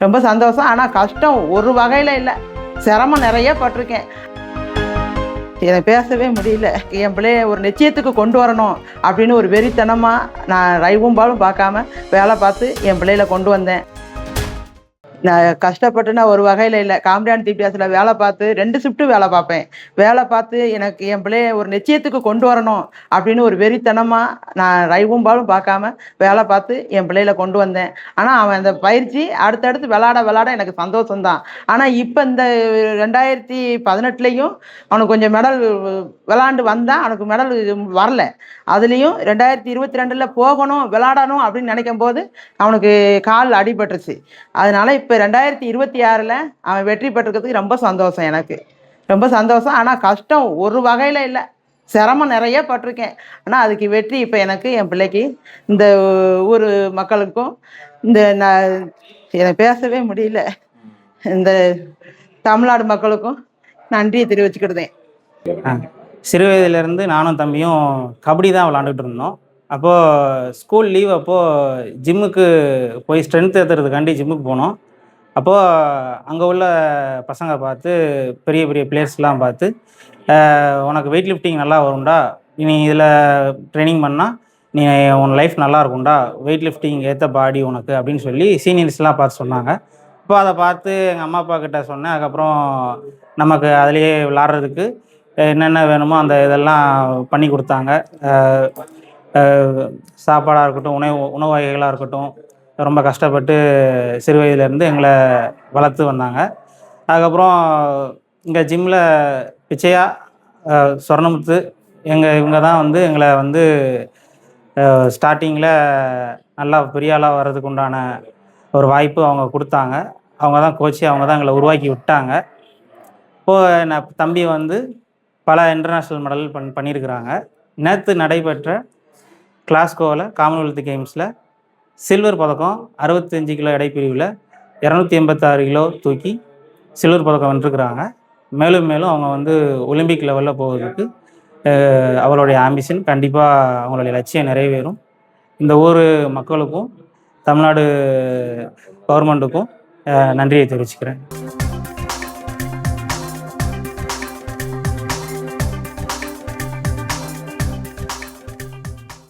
ரொம்ப சந்தோஷம். ஆனால் கஷ்டம் ஒரு வகையில் இல்லை, சிரமம் நிறைய பட்டிருக்கேன். எனக்கு பேசவே முடியல. என் பிள்ளைய ஒரு நிச்சயத்துக்கு கொண்டு வரணும் அப்படின்னு ஒரு வெறித்தனமாக நான் ரைவும் பாலும் பார்க்காம வேலை பார்த்து என் பிள்ளையில கொண்டு வந்தேன். நான் கஷ்டப்பட்டுன்னா ஒரு வகையில் இல்லை. காமெடியான திபியாஸில் வேலை பார்த்து 2 ஷிஃப்ட்டு வேலை பார்ப்பேன். வேலை பார்த்து எனக்கு என் பிள்ளைய ஒரு நிச்சயத்துக்கு கொண்டு வரணும் அப்படின்னு ஒரு வெறித்தனமாக நான் ரைவும் பாலும் பார்க்காம வேலை பார்த்து என் பிள்ளையில கொண்டு வந்தேன். ஆனால் அவன் அந்த பயிற்சி அடுத்தடுத்து விளாட எனக்கு சந்தோஷம்தான். ஆனால் இப்போ இந்த 2018லையும் அவனுக்கு கொஞ்சம் மெடல் விளாண்டு வந்தான். அவனுக்கு மெடல் வரல. அதுலேயும் 2022 போகணும் விளாடணும் அப்படின்னு நினைக்கும் போது அவனுக்கு கால் அடிபட்டுருச்சு. அதனால இப்போ 2026 அவன் வெற்றி பெற்றிருக்கிறதுக்கு ரொம்ப சந்தோஷம். எனக்கு ரொம்ப சந்தோஷம். ஆனால் கஷ்டம் ஒரு வகையில் இல்லை, சிரமம் நிறைய பட்டிருக்கேன். ஆனால் அதுக்கு வெற்றி இப்போ எனக்கு, என் பிள்ளைக்கு, இந்த ஊர் மக்களுக்கும், இந்த எனக்கு பேசவே முடியல, இந்த தமிழ்நாடு மக்களுக்கும் நன்றியை தெரிவிச்சுக்கிடுதேன். சிறு வயதிலேருந்து நானும் தம்பியும் கபடி தான் விளாண்டுட்டு இருந்தோம். அப்போது ஸ்கூல் லீவ் அப்போது ஜிம்முக்கு போய் ஸ்ட்ரென்த் ஏற்றுறதுக்காண்டி ஜிம்முக்கு போனோம். அப்போது அங்கே உள்ள பசங்க பார்த்து, பெரிய பெரிய பிளேயர்ஸ்லாம் பார்த்து, உனக்கு வெயிட் லிஃப்டிங் நல்லா வரும்டா, நீ இதில் ட்ரைனிங் பண்ணால் நீ உன் லைஃப் நல்லா இருக்கும்டா, வெயிட் லிஃப்டிங் ஏற்ற பாடி உனக்கு அப்படின்னு சொல்லி சீனியர்ஸ்லாம் பார்த்து சொன்னாங்க. அப்போ அதை பார்த்து எங்கள் அம்மா அப்பா கிட்ட சொன்னேன். அதுக்கப்புறம் நமக்கு அதிலேயே விளாட்றதுக்கு என்னென்ன வேணுமோ அந்த இதெல்லாம் பண்ணி கொடுத்தாங்க. சாப்பாடாக இருக்கட்டும், உணவு வகைகளாக இருக்கட்டும், ரொம்ப கஷ்டப்பட்டு சிறு வயதிலேருந்து எங்களை வளர்த்து வந்தாங்க. அதுக்கப்புறம் இங்கே ஜிம்மில் பிச்சையா, சொர்ணமுத்து, இவங்க தான் வந்து எங்களை வந்து ஸ்டார்டிங்கில் நல்லா பெரிய ஆளாக வர்றதுக்கு உண்டான ஒரு வாய்ப்பு அவங்க கொடுத்தாங்க. அவங்க தான் கோச்சு, அவங்க தான் எங்களை உருவாக்கி விட்டாங்க. இப்போது நான் தம்பி வந்து பல இன்டர்நேஷ்னல் மெடல் பண்ணியிருக்கிறாங்க. நேற்று நடைபெற்ற கிளாஸ்கோவில் காமன்வெல்த் கேம்ஸில் சில்வர் பதக்கம் 65 கிலோ எடைப்பிரிவில் 286 கிலோ தூக்கி சில்வர் பதக்கம் வென்றிருக்கிறாங்க. மேலும் அவங்க வந்து ஒலிம்பிக் லெவலில் போவதற்கு அவளுடைய ஆம்பிஷன் கண்டிப்பாக அவங்களுடைய லட்சியம் நிறைவேறும். இந்த ஊர் மக்களுக்கும் தமிழ்நாடு கவர்மெண்ட்டுக்கும் நன்றியை தெரிவிச்சுக்கிறேன்.